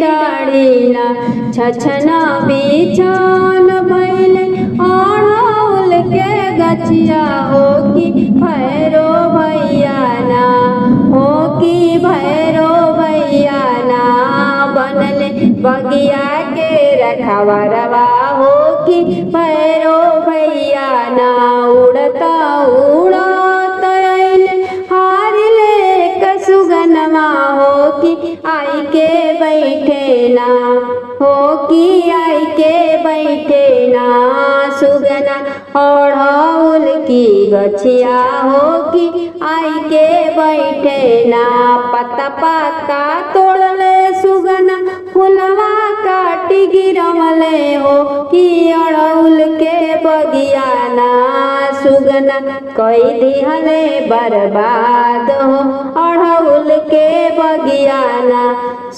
डाढ़ी ना छछना बिछान भैले अड़हुल के गछिया हो कि भैरो भैया ना हो कि भैरो भैया ना बनले बगिया के रखवरवा हो कि भैरो भैया ना उड़ता उड़त अइले हारिले कसुगनमा हो कि आई के बैठे ना हो कि आई के बैठे ना सुगना अड़हुल की गछिया हो कि आई के बैठे ना पत्ता पत्ता तोड़ले सुगना फुलवा काटी गिरवले हो कि अड़हुल के बगिया ना सुगना कई दिहले बर्बाद हो अड़हुल के बगिया ना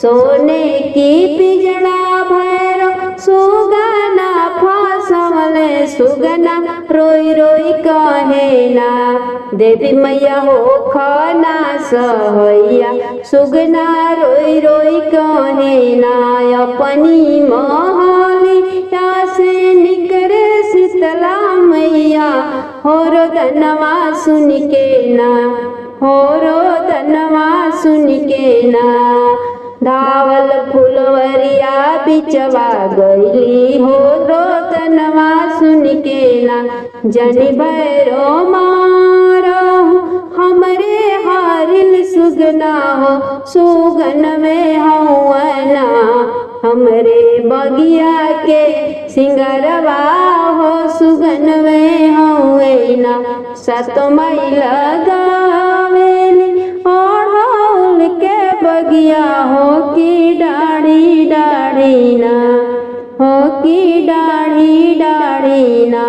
सोने की पिजड़ा भैरो सुगना फसवले सुगना रोई रोई कहे ना देवी मैया हो खना सहैया सुगना रोई रोई कहे ना अपनी महलिया से निकरे शीतला मैया होरो धनवा सुन के ना होरो धनवा सुन के ना धावल फुलवरिया बिचवा गईली हो रोदनवा सुन के ना जनी भैरो मारो हमरे हारिल सुगना हो सुगन में हौना हमरे बगिया के सिंगरवा हो सुगन में हौना सत मैल गावेली अड़हुल के बगिया हो कि डाढ़ी डाढ़ी ना हो कि डाढ़ी डाढ़ी ना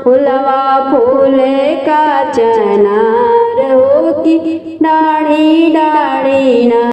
फुलवा फूले का चना